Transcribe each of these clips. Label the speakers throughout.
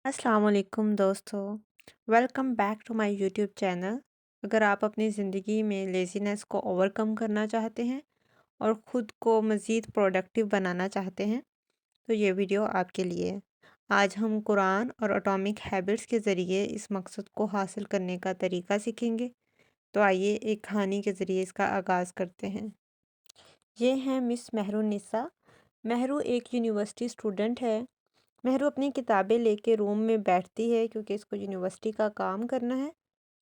Speaker 1: अस्सलाम वालेकुम दोस्तों। Welcome back to my YouTube channel. अगर आप अपनी ज़िंदगी में लेज़ीनेस को ओवरकम करना चाहते हैं और ख़ुद को मज़ीद प्रोडक्टिव बनाना चाहते हैं तो ये वीडियो आपके लिए है। आज हम कुरान और एटॉमिक हैबिट्स के ज़रिए इस मकसद को हासिल करने का तरीका सीखेंगे। तो आइए एक कहानी के ज़रिए इसका आगाज़ करते हैं। ये हैं मिस मेहरुन्निसा। मेहरू एक यूनिवर्सिटी स्टूडेंट है। मेहरू अपनी किताबें लेके रूम में बैठती है क्योंकि इसको यूनिवर्सिटी का काम करना है।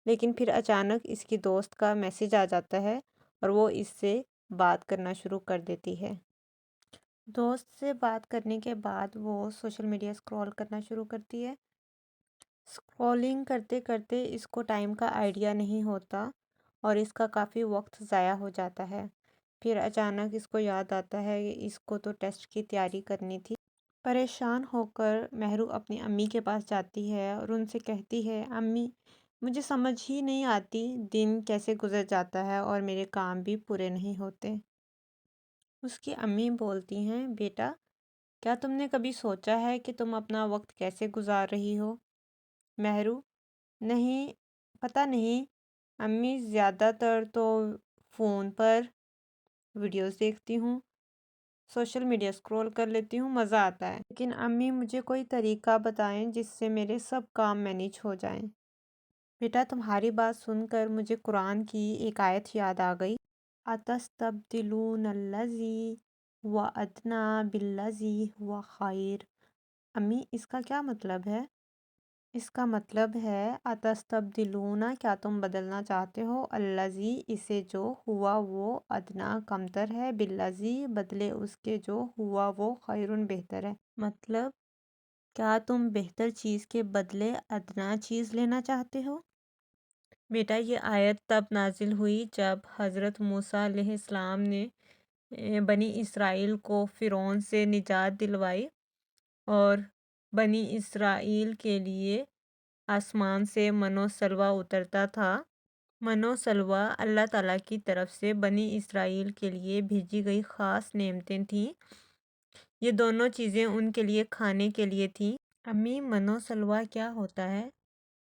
Speaker 1: लेकिन फिर अचानक इसकी दोस्त का मैसेज आ जाता है और वो इससे बात करना शुरू कर देती है। दोस्त से बात करने के बाद वो सोशल मीडिया स्क्रॉल करना शुरू करती है। स्क्रॉलिंग करते करते इसको टाइम का आइडिया नहीं होता और इसका काफ़ी वक्त ज़ाया हो जाता है। फिर अचानक इसको याद आता है कि इसको तो टेस्ट की तैयारी करनी थी। परेशान होकर मेहरू अपनी अम्मी के पास जाती है और उनसे कहती है, अम्मी मुझे समझ ही नहीं आती दिन कैसे गुजर जाता है और मेरे काम भी पूरे नहीं होते। उसकी अम्मी बोलती हैं, बेटा क्या तुमने कभी सोचा है कि तुम अपना वक्त कैसे गुजार रही हो? मेहरू, नहीं, पता नहीं अम्मी, ज़्यादातर तो फ़ोन पर वीडियोस देखती हूँ, सोशल मीडिया स्क्रॉल कर लेती हूँ, मज़ा आता है। लेकिन अम्मी मुझे कोई तरीका बताएं जिससे मेरे सब काम मैनेज हो जाएं। बेटा तुम्हारी बात सुनकर मुझे कुरान की एक आयत याद आ गई। अतस्तब्दिलूनल्लज़ी व अदना बिल्लज़ी व खैर। अम्मी इसका क्या मतलब है? इसका मतलब है अतस्तब्दिलूना, क्या तुम बदलना चाहते हो, अल्लज़ी इसे जो, हुआ वो, अदना कमतर है, बिल्लज़ी बदले उसके जो, हुआ वो खैरुन बेहतर है। मतलब क्या तुम बेहतर चीज़ के बदले अदना चीज़ लेना चाहते हो? बेटा ये आयत तब नाजिल हुई जब हज़रत मूसा अलैहिस्सलाम ने बनी इसराइल को फ़िरौन से निजात दिलवाई और बनी इसराइल के लिए आसमान से मनो सलवा उतरता था। मनो सलवा अल्लाह ताला की तरफ से बनी इसराइल के लिए भेजी गई ख़ास नेमतें थीं। ये दोनों चीज़ें उनके लिए खाने के लिए थीं। अम्मी मनो सलवा क्या होता है?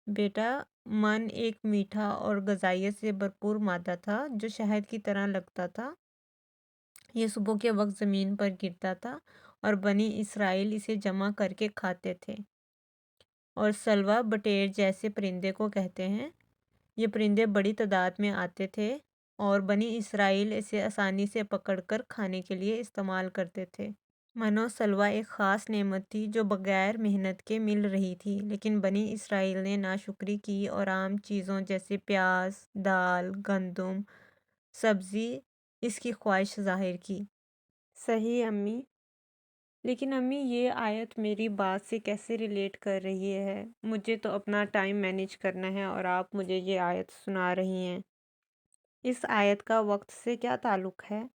Speaker 1: बेटा मन एक मीठा और ग़िज़ाइयत से भरपूर मादा था जो शहद की तरह लगता था। ये सुबह के वक्त ज़मीन पर गिरता था और बनी इसराइल इसे जमा करके खाते थे। और सलवा बटेर जैसे परिंदे को कहते हैं। ये परिंदे बड़ी तादाद में आते थे और बनी इसराइल इसे आसानी से पकड़कर खाने के लिए इस्तेमाल करते थे। मनो सलवा एक ख़ास नेमत थी जो बग़ैर मेहनत के मिल रही थी, लेकिन बनी इसराइल ने नाशुक्री की और आम चीज़ों जैसे प्याज, दाल, गंदम, सब्ज़ी इसकी ख्वाहिश ज़ाहिर की। सही अम्मी। लेकिन अम्मी ये आयत मेरी बात से कैसे रिलेट कर रही है? मुझे तो अपना टाइम मैनेज करना है और आप मुझे ये आयत सुना रही हैं। इस आयत का वक्त से क्या ताल्लुक़ है?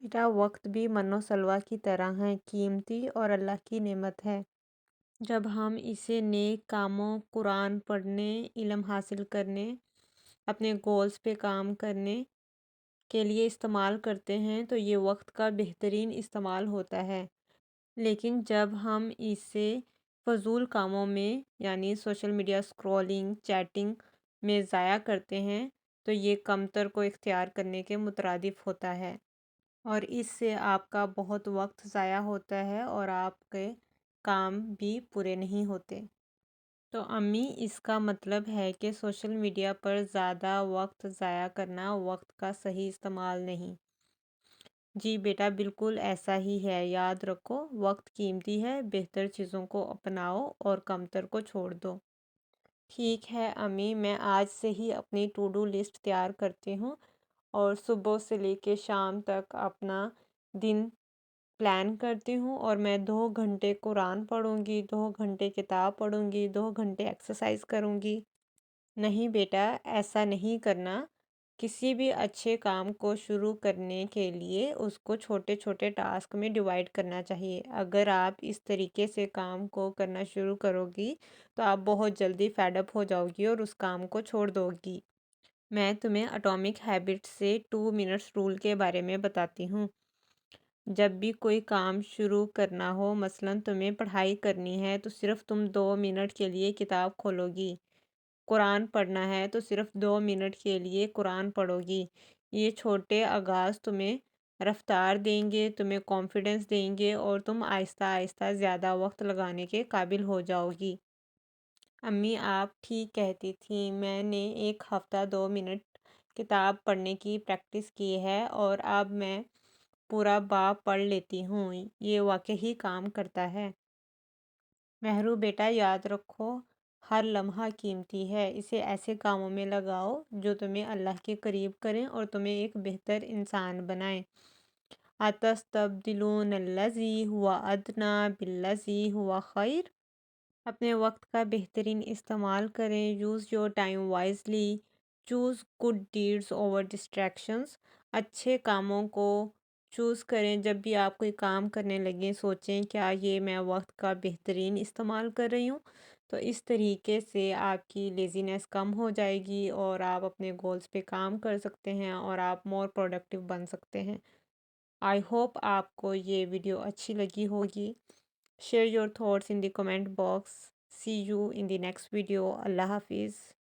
Speaker 1: बेटा वक्त भी मनो सलवा की तरह है, कीमती और अल्लाह की नेमत है। जब हम इसे नेक कामों, कुरान पढ़ने, इल्म हासिल करने, अपने गोल्स पे काम करने के लिए इस्तेमाल करते हैं तो ये वक्त का बेहतरीन इस्तेमाल होता है। लेकिन जब हम इसे फ़जूल कामों में यानी सोशल मीडिया स्क्रॉलिंग, चैटिंग में ज़ाया करते हैं तो ये कमतर को इख्तियार करने के मुतरादिफ होता है और इससे आपका बहुत वक्त ज़ाया होता है और आपके काम भी पूरे नहीं होते। तो अम्मी इसका मतलब है कि सोशल मीडिया पर ज़्यादा वक्त ज़ाया करना वक्त का सही इस्तेमाल नहीं। जी बेटा बिल्कुल ऐसा ही है। याद रखो वक्त कीमती है, बेहतर चीज़ों को अपनाओ और कमतर को छोड़ दो। ठीक है अम्मी, मैं आज से ही अपनी टू डू लिस्ट तैयार करती हूँ और सुबह से लेके शाम तक अपना दिन प्लान करती हूँ और मैं 2 घंटे कुरान पढ़ूँगी, 2 घंटे किताब पढ़ूँगी, 2 घंटे एक्सरसाइज करूँगी। नहीं बेटा ऐसा नहीं करना। किसी भी अच्छे काम को शुरू करने के लिए उसको छोटे छोटे टास्क में डिवाइड करना चाहिए। अगर आप इस तरीके से काम को करना शुरू करोगी तो आप बहुत जल्दी फेड अप हो जाओगी और उस काम को छोड़ दोगी। मैं तुम्हें एटॉमिक हैबिट्स से 2 मिनट्स रूल के बारे में बताती हूँ। جب بھی کوئی کام شروع کرنا ہو، مثلاً تمہیں پڑھائی کرنی ہے تو صرف تم 2 منٹ کے لیے کتاب کھولو گی۔ قرآن پڑھنا ہے تو صرف 2 منٹ کے لیے قرآن پڑھو گی۔ یہ چھوٹے آغاز تمہیں رفتار دیں گے، تمہیں کانفیڈنس دیں گے اور تم آہستہ آہستہ زیادہ وقت لگانے کے قابل ہو جاؤ گی۔ امی آپ ٹھیک کہتی تھیں، میں نے ایک ہفتہ 2 منٹ کتاب پڑھنے کی پریکٹس کی ہے اور اب میں پورا باب پڑھ لیتی ہوں۔ یہ واقعی کام کرتا ہے۔ مہرو بیٹا، یاد رکھو ہر لمحہ قیمتی ہے۔ اسے ایسے کاموں میں لگاؤ جو تمہیں اللہ کے قریب کریں اور تمہیں ایک بہتر انسان بنائیں۔ أَتَسْتَبْدِلُونَ الَّذِي هُوَ أَدْنَىٰ بِالَّذِي هُوَ خَيْرٌ۔ اپنے وقت کا بہترین استعمال کریں۔ Use your time wisely, choose good deeds over distractions. اچھے کاموں کو چوز کریں۔ جب بھی آپ کوئی کام کرنے لگیں سوچیں کیا یہ میں وقت کا بہترین استعمال کر رہی ہوں؟ تو اس طریقے سے آپ کی لیزینس کم ہو جائے گی اور آپ اپنے گولز پہ کام کر سکتے ہیں اور آپ مور پروڈکٹیو بن سکتے ہیں۔ آئی ہوپ آپ کو یہ ویڈیو اچھی لگی ہوگی۔ Share your thoughts in the comment box. See you in the next video. اللہ حافظ۔